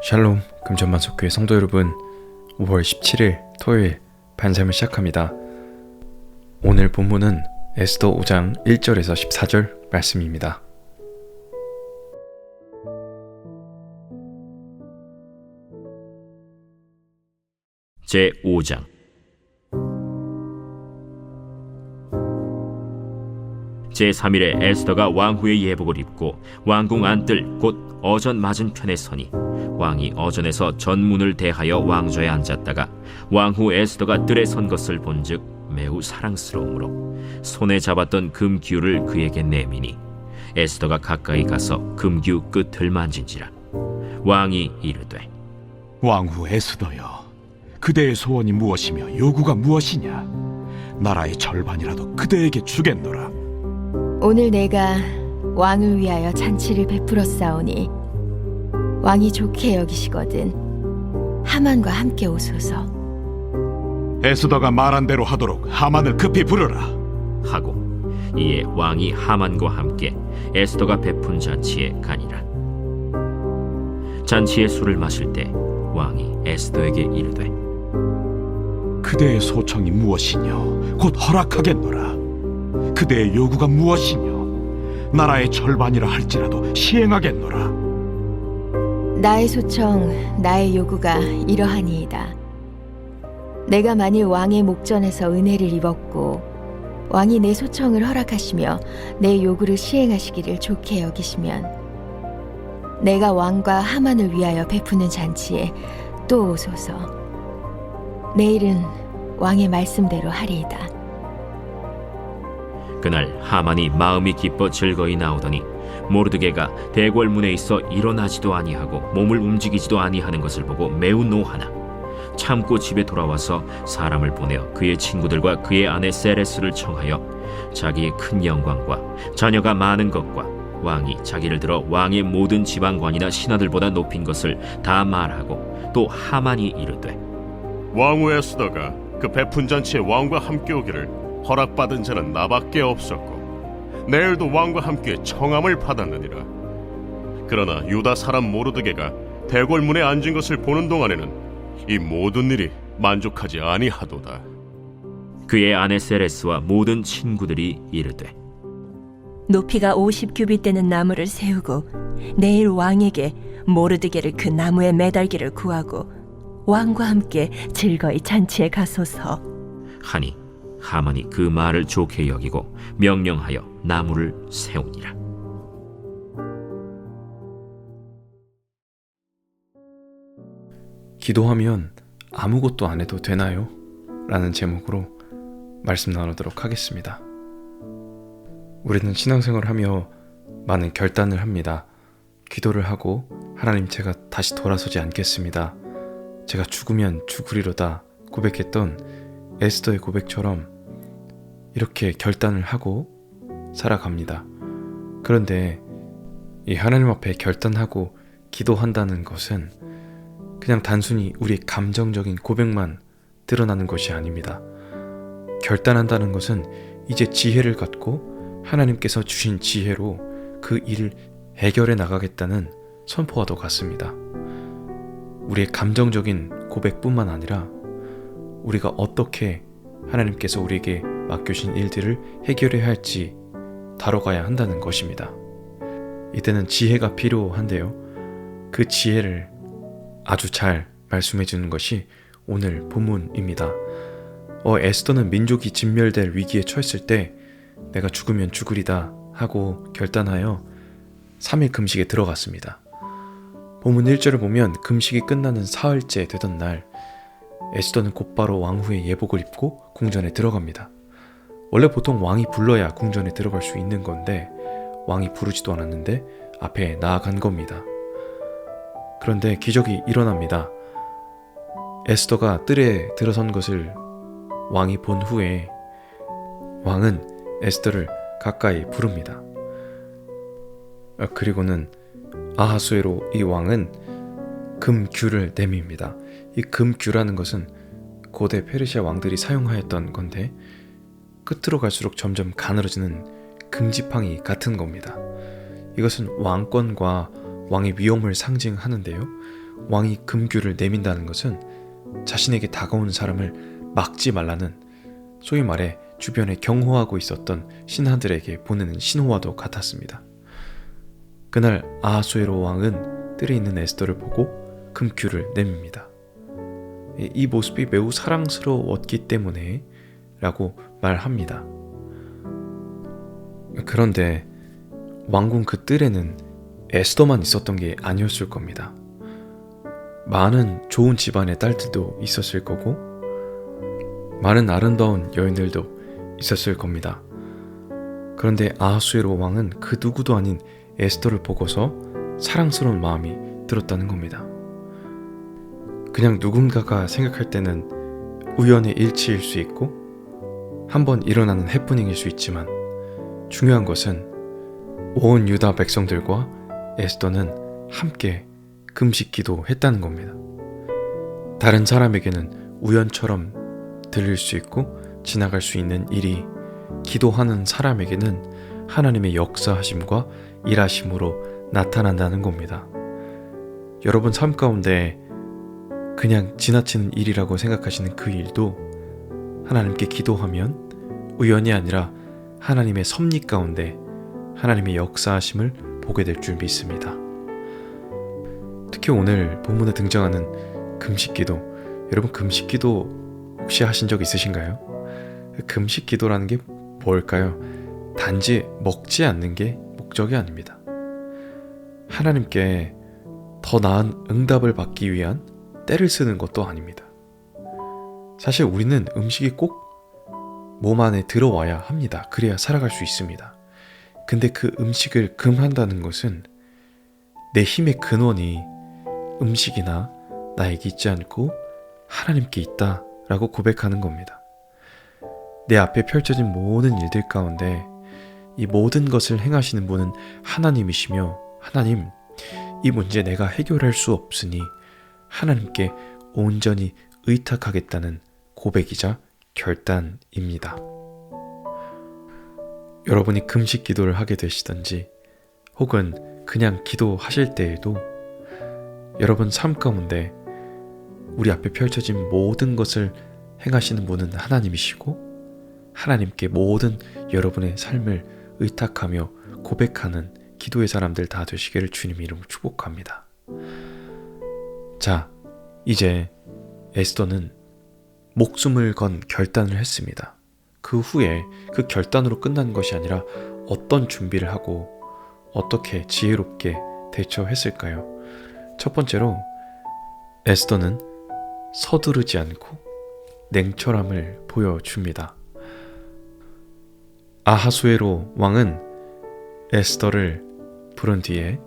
샬롬 금전만석교회 성도 여러분, 5월 17일 토요일 반샘을 시작합니다. 오늘 본문은 에스더 5장 1절에서 14절 말씀입니다. 제5장 제3일에 에스더가 왕후의 예복을 입고 왕궁 안뜰 곧 어전 맞은편에 서니 왕이 어전에서 전문을 대하여 왕좌에 앉았다가 왕후 에스더가 뜰에 선 것을 본즉 매우 사랑스러우므로 손에 잡았던 금규를 그에게 내미니 에스더가 가까이 가서 금규 끝을 만진지라. 왕이 이르되, 왕후 에스더여, 그대의 소원이 무엇이며 요구가 무엇이냐? 나라의 절반이라도 그대에게 주겠노라. 오늘 내가 왕을 위하여 잔치를 베풀었사오니 왕이 좋게 여기시거든 하만과 함께 오소서. 에스더가 말한 대로 하도록 하만을 급히 부르라 하고 이에 왕이 하만과 함께 에스더가 베푼 잔치에 가니라. 잔치의 술을 마실 때 왕이 에스더에게 이르되, 그대의 소청이 무엇이냐? 곧 허락하겠노라. 그대의 요구가 무엇이냐? 나라의 절반이라 할지라도 시행하겠노라. 나의 소청, 나의 요구가 이러하니이다. 내가 만일 왕의 목전에서 은혜를 입었고 왕이 내 소청을 허락하시며 내 요구를 시행하시기를 좋게 여기시면 내가 왕과 하만을 위하여 베푸는 잔치에 또 오소서. 내일은 왕의 말씀대로 하리이다. 그날 하만이 마음이 기뻐 즐거이 나오더니 모르드게가 대궐문에 있어 일어나지도 아니하고 몸을 움직이지도 아니하는 것을 보고 매우 노하나 참고 집에 돌아와서 사람을 보내어 그의 친구들과 그의 아내 세레스를 청하여 자기의 큰 영광과 자녀가 많은 것과 왕이 자기를 들어 왕의 모든 지방관이나 신하들보다 높인 것을 다 말하고 또 하만이 이르되, 왕후 에스더가 그 베푼 잔치에 왕과 함께 오기를 허락받은 자는 나밖에 없었고 내일도 왕과 함께 청함을 받았느니라. 그러나 유다 사람 모르드게가 대궐문에 앉은 것을 보는 동안에는 이 모든 일이 만족하지 아니하도다. 그의 아내 세레스와 모든 친구들이 이르되, 높이가 50규빗 되는 나무를 세우고 내일 왕에게 모르드게를 그 나무에 매달기를 구하고 왕과 함께 즐거이 잔치에 가소서 하니 하만이 그 말을 좋게 여기고 명령하여 나무를 세우니라. 기도하면 아무것도 안 해도 되나요? 라는 제목으로 말씀 나누도록 하겠습니다. 우리는 신앙생활을 하며 많은 결단을 합니다. 기도를 하고, 하나님, 제가 다시 돌아서지 않겠습니다. 제가 죽으면 죽으리로다 고백했던 에스더의 고백처럼 이렇게 결단을 하고 살아갑니다. 그런데 이 하나님 앞에 결단하고 기도한다는 것은 그냥 단순히 우리의 감정적인 고백만 드러나는 것이 아닙니다. 결단한다는 것은 이제 지혜를 갖고 하나님께서 주신 지혜로 그 일을 해결해 나가겠다는 선포와도 같습니다. 우리의 감정적인 고백뿐만 아니라 우리가 어떻게 하나님께서 우리에게 맡겨주신 일들을 해결해야 할지 다뤄가야 한다는 것입니다. 이때는 지혜가 필요한데요. 그 지혜를 아주 잘 말씀해 주는 것이 오늘 본문입니다. 에스더는 민족이 진멸될 위기에 처했을 때 내가 죽으면 죽으리다 하고 결단하여 3일 금식에 들어갔습니다. 본문 1절을 보면 금식이 끝나는 사흘째 되던 날 에스더는 곧바로 왕후의 예복을 입고 궁전에 들어갑니다. 원래 보통 왕이 불러야 궁전에 들어갈 수 있는 건데 왕이 부르지도 않았는데 앞에 나아간 겁니다. 그런데 기적이 일어납니다. 에스더가 뜰에 들어선 것을 왕이 본 후에 왕은 에스더를 가까이 부릅니다. 그리고는 아하수에로 이 왕은 금규를 내밉니다. 이 금규라는 것은 고대 페르시아 왕들이 사용하였던 건데 끝으로 갈수록 점점 가늘어지는 금지팡이 같은 겁니다. 이것은 왕권과 왕의 위엄을 상징하는데요. 왕이 금규를 내민다는 것은 자신에게 다가오는 사람을 막지 말라는, 소위 말해 주변에 경호하고 있었던 신하들에게 보내는 신호와도 같았습니다. 그날 아하수에로 왕은 뜰에 있는 에스더를 보고 금규를 내밉니다. 이 모습이 매우 사랑스러웠기 때문에 라고 말합니다. 그런데 왕궁 그 뜰에는 에스더만 있었던 게 아니었을 겁니다. 많은 좋은 집안의 딸들도 있었을 거고 많은 아름다운 여인들도 있었을 겁니다. 그런데 아하수에로 왕은 그 누구도 아닌 에스더를 보고서 사랑스러운 마음이 들었다는 겁니다. 그냥 누군가가 생각할 때는 우연의 일치일 수 있고 한번 일어나는 해프닝일 수 있지만 중요한 것은 온 유다 백성들과 에스더는 함께 금식 기도했다는 겁니다. 다른 사람에게는 우연처럼 들릴 수 있고 지나갈 수 있는 일이 기도하는 사람에게는 하나님의 역사하심과 일하심으로 나타난다는 겁니다. 여러분 삶 가운데 그냥 지나치는 일이라고 생각하시는 그 일도 하나님께 기도하면 우연이 아니라 하나님의 섭리 가운데 하나님의 역사하심을 보게 될 줄 믿습니다. 특히 오늘 본문에 등장하는 금식기도, 여러분 금식기도 혹시 하신 적 있으신가요? 금식기도라는 게 뭘까요? 단지 먹지 않는 게 목적이 아닙니다. 하나님께 더 나은 응답을 받기 위한 때를 쓰는 것도 아닙니다. 사실 우리는 음식이 꼭 몸 안에 들어와야 합니다. 그래야 살아갈 수 있습니다. 근데 그 음식을 금한다는 것은 내 힘의 근원이 음식이나 나에게 있지 않고 하나님께 있다라고 고백하는 겁니다. 내 앞에 펼쳐진 모든 일들 가운데 이 모든 것을 행하시는 분은 하나님이시며, 하나님, 이 문제 내가 해결할 수 없으니 하나님께 온전히 의탁하겠다는 고백이자 결단입니다. 여러분이 금식 기도를 하게 되시든지 혹은 그냥 기도하실 때에도 여러분 삶 가운데 우리 앞에 펼쳐진 모든 것을 행하시는 분은 하나님이시고 하나님께 모든 여러분의 삶을 의탁하며 고백하는 기도의 사람들 다 되시기를 주님 이름으로 축복합니다. 자, 이제 에스더는 목숨을 건 결단을 했습니다. 그 후에 그 결단으로 끝난 것이 아니라 어떤 준비를 하고 어떻게 지혜롭게 대처했을까요? 첫 번째로 에스더는 서두르지 않고 냉철함을 보여줍니다. 아하수에로 왕은 에스더를 부른 뒤에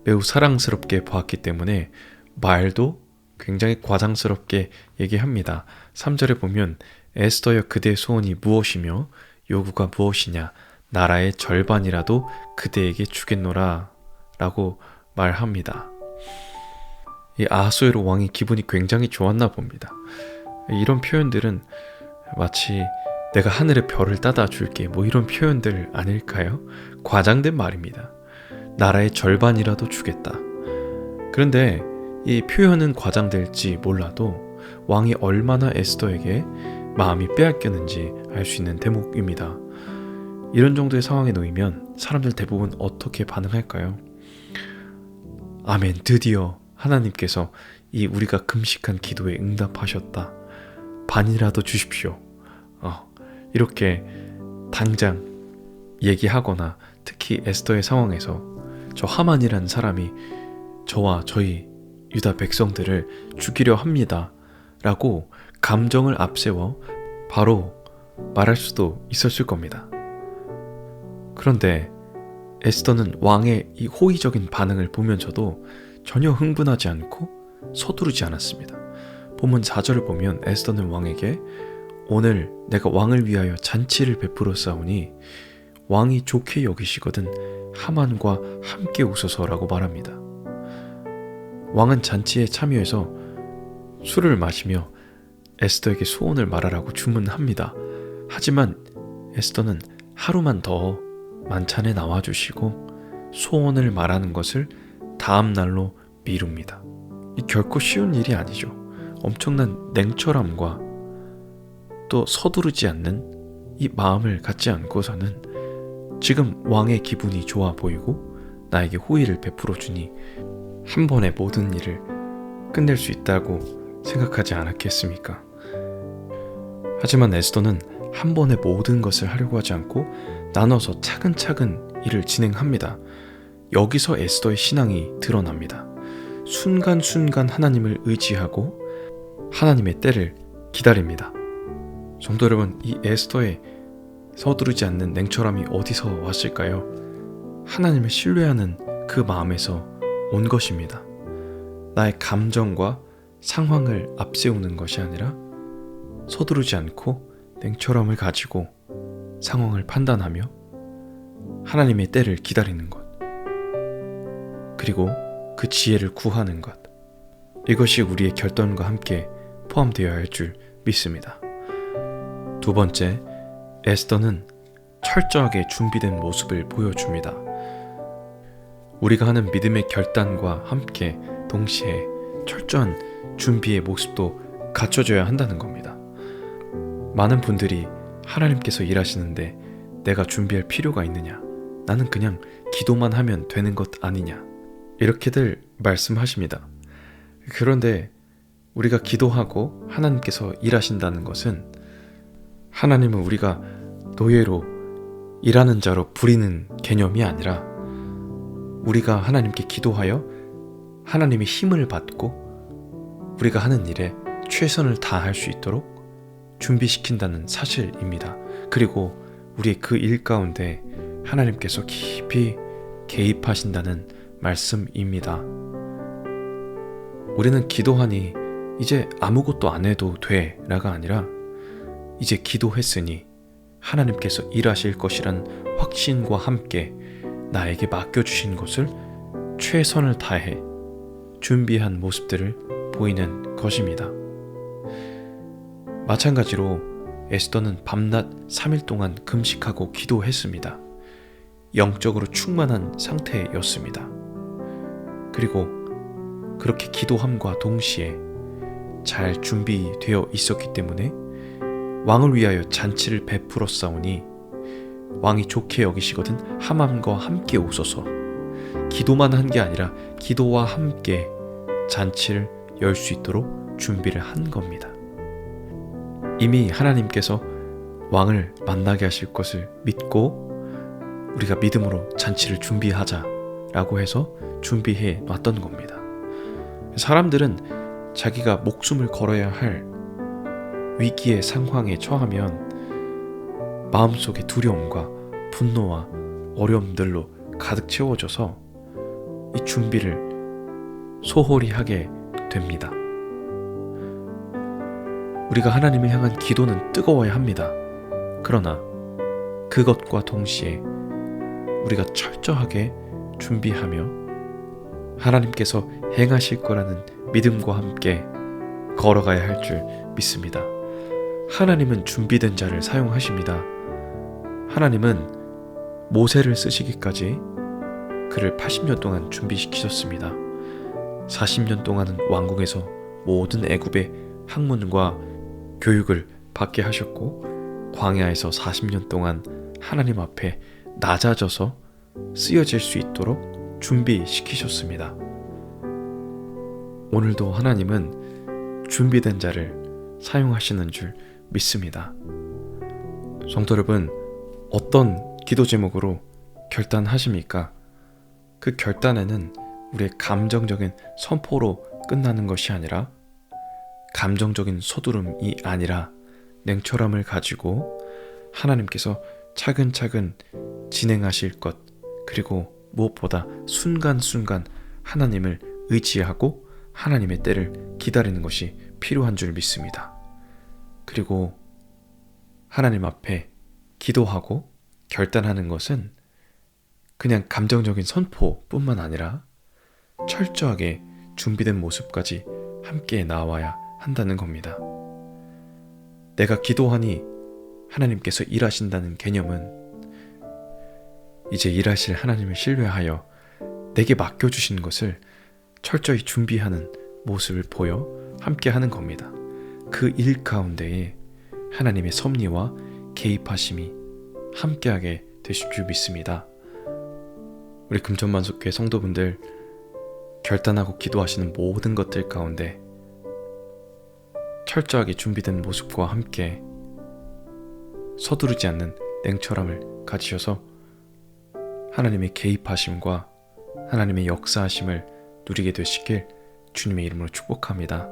매우 사랑스럽게 보았기 때문에 말도 굉장히 과장스럽게 얘기합니다. 3절에 보면 에스더여 그대의 소원이 무엇이며 요구가 무엇이냐, 나라의 절반이라도 그대에게 주겠노라 라고 말합니다. 이 아하수에로 왕이 기분이 굉장히 좋았나 봅니다. 이런 표현들은 마치 내가 하늘의 별을 따다 줄게 뭐 이런 표현들 아닐까요? 과장된 말입니다. 나라의 절반이라도 주겠다. 그런데 이 표현은 과장될지 몰라도 왕이 얼마나 에스더에게 마음이 빼앗겼는지 알 수 있는 대목입니다. 이런 정도의 상황에 놓이면 사람들 대부분 어떻게 반응할까요? 아멘, 드디어 하나님께서 이 우리가 금식한 기도에 응답하셨다. 반이라도 주십시오. 이렇게 당장 얘기하거나 특히 에스더의 상황에서 저 하만이라는 사람이 저와 저희 유다 백성들을 죽이려 합니다 라고 감정을 앞세워 바로 말할 수도 있었을 겁니다. 그런데 에스더는 왕의 이 호의적인 반응을 보면서도 전혀 흥분하지 않고 서두르지 않았습니다. 본문 4절을 보면 에스더는 왕에게 오늘 내가 왕을 위하여 잔치를 베풀어 싸우니 왕이 좋게 여기시거든 하만과 함께 웃어서라고 말합니다. 왕은 잔치에 참여해서 술을 마시며 에스더에게 소원을 말하라고 주문합니다. 하지만 에스더는 하루만 더 만찬에 나와주시고 소원을 말하는 것을 다음 날로 미룹니다. 이 결코 쉬운 일이 아니죠. 엄청난 냉철함과 또 서두르지 않는 이 마음을 갖지 않고서는 지금 왕의 기분이 좋아 보이고 나에게 호의를 베풀어 주니 한 번에 모든 일을 끝낼 수 있다고 생각하지 않았겠습니까? 하지만 에스더는 한 번에 모든 것을 하려고 하지 않고 나눠서 차근차근 일을 진행합니다. 여기서 에스더의 신앙이 드러납니다. 순간순간 하나님을 의지하고 하나님의 때를 기다립니다. 성도 여러분, 이 에스더의 서두르지 않는 냉철함이 어디서 왔을까요? 하나님을 신뢰하는 그 마음에서 온 것입니다. 나의 감정과 상황을 앞세우는 것이 아니라 서두르지 않고 냉철함을 가지고 상황을 판단하며 하나님의 때를 기다리는 것, 그리고 그 지혜를 구하는 것, 이것이 우리의 결단과 함께 포함되어야 할 줄 믿습니다. 두 번째, 에스더는 철저하게 준비된 모습을 보여줍니다. 우리가 하는 믿음의 결단과 함께 동시에 철저한 준비의 모습도 갖춰져야 한다는 겁니다. 많은 분들이 하나님께서 일하시는데 내가 준비할 필요가 있느냐? 나는 그냥 기도만 하면 되는 것 아니냐? 이렇게들 말씀하십니다. 그런데 우리가 기도하고 하나님께서 일하신다는 것은 하나님은 우리가 노예로 일하는 자로 부리는 개념이 아니라 우리가 하나님께 기도하여 하나님의 힘을 받고 우리가 하는 일에 최선을 다할 수 있도록 준비시킨다는 사실입니다. 그리고 우리의 그 일 가운데 하나님께서 깊이 개입하신다는 말씀입니다. 우리는 기도하니 이제 아무것도 안 해도 돼라가 아니라 이제 기도했으니 하나님께서 일하실 것이란 확신과 함께 나에게 맡겨주신 것을 최선을 다해 준비한 모습들을 보이는 것입니다. 마찬가지로 에스더는 밤낮 3일 동안 금식하고 기도했습니다. 영적으로 충만한 상태였습니다. 그리고 그렇게 기도함과 동시에 잘 준비되어 있었기 때문에 왕을 위하여 잔치를 베풀었사오니 왕이 좋게 여기시거든 하만과 함께 오소서. 기도만 한 게 아니라 기도와 함께 잔치를 열 수 있도록 준비를 한 겁니다. 이미 하나님께서 왕을 만나게 하실 것을 믿고 우리가 믿음으로 잔치를 준비하자라고 해서 준비해 놨던 겁니다. 사람들은 자기가 목숨을 걸어야 할 위기의 상황에 처하면 마음속에 두려움과 분노와 어려움들로 가득 채워져서 이 준비를 소홀히 하게 됩니다. 우리가 하나님을 향한 기도는 뜨거워야 합니다. 그러나 그것과 동시에 우리가 철저하게 준비하며 하나님께서 행하실 거라는 믿음과 함께 걸어가야 할 줄 믿습니다. 하나님은 준비된 자를 사용하십니다. 하나님은 모세를 쓰시기까지 그를 80년 동안 준비시키셨습니다. 40년 동안은 왕궁에서 모든 애굽의 학문과 교육을 받게 하셨고 광야에서 40년 동안 하나님 앞에 낮아져서 쓰여질 수 있도록 준비시키셨습니다. 오늘도 하나님은 준비된 자를 사용하시는 줄 믿습니다. 성도 여러분, 어떤 기도 제목으로 결단하십니까? 그 결단에는 우리의 감정적인 선포로 끝나는 것이 아니라 감정적인 서두름이 아니라 냉철함을 가지고 하나님께서 차근차근 진행하실 것, 그리고 무엇보다 순간순간 하나님을 의지하고 하나님의 때를 기다리는 것이 필요한 줄 믿습니다. 그리고 하나님 앞에 기도하고 결단하는 것은 그냥 감정적인 선포뿐만 아니라 철저하게 준비된 모습까지 함께 나와야 한다는 겁니다. 내가 기도하니 하나님께서 일하신다는 개념은 이제 일하실 하나님을 신뢰하여 내게 맡겨주신 것을 철저히 준비하는 모습을 보여 함께 하는 겁니다. 그 일 가운데에 하나님의 섭리와 개입하심이 함께하게 되실 줄 믿습니다. 우리 금천만석교회 성도분들, 결단하고 기도하시는 모든 것들 가운데 철저하게 준비된 모습과 함께 서두르지 않는 냉철함을 가지셔서 하나님의 개입하심과 하나님의 역사하심을 누리게 되시길 주님의 이름으로 축복합니다.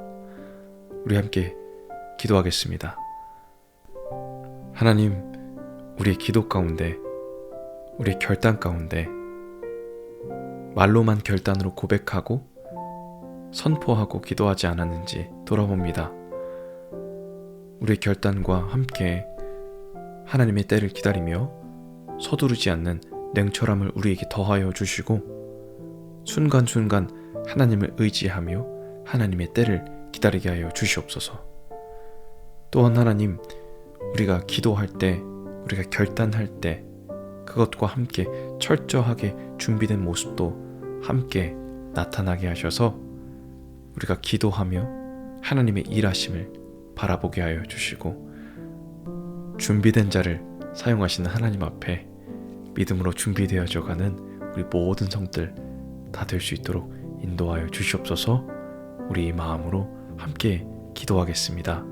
우리 함께 기도하겠습니다. 하나님, 우리의 기도 가운데, 우리의 결단 가운데 말로만 결단으로 고백하고 선포하고 기도하지 않았는지 돌아봅니다. 우리의 결단과 함께 하나님의 때를 기다리며 서두르지 않는 냉철함을 우리에게 더하여 주시고 순간순간 하나님을 의지하며 하나님의 때를 기다리게 하여 주시옵소서. 또한 하나님, 우리가 기도할 때, 우리가 결단할 때 그것과 함께 철저하게 준비된 모습도 함께 나타나게 하셔서 우리가 기도하며 하나님의 일하심을 바라보게 하여 주시고 준비된 자를 사용하시는 하나님 앞에 믿음으로 준비되어져 가는 우리 모든 성들 다 될 수 있도록 인도하여 주시옵소서. 우리 이 마음으로 함께 기도하겠습니다.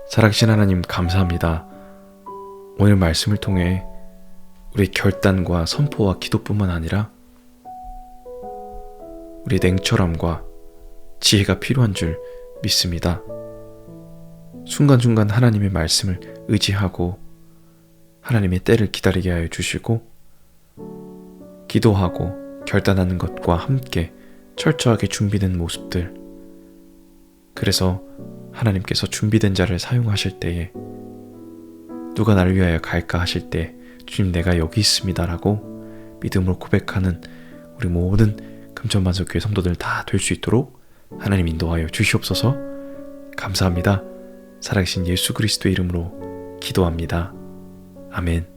살아계신 하나님 감사합니다. 오늘 말씀을 통해 우리 결단과 선포와 기도뿐만 아니라 우리 냉철함과 지혜가 필요한 줄 믿습니다. 순간순간 하나님의 말씀을 의지하고 하나님의 때를 기다리게 하여 주시고 기도하고 결단하는 것과 함께 철저하게 준비된 모습들, 그래서 하나님께서 준비된 자를 사용하실 때에 누가 나를 위하여 갈까 하실 때 주님 내가 여기 있습니다 라고 믿음으로 고백하는 우리 모든 금천만석교회 성도들 다 될 수 있도록 하나님 인도하여 주시옵소서. 감사합니다. 살아계신 예수 그리스도의 이름으로 기도합니다. 아멘.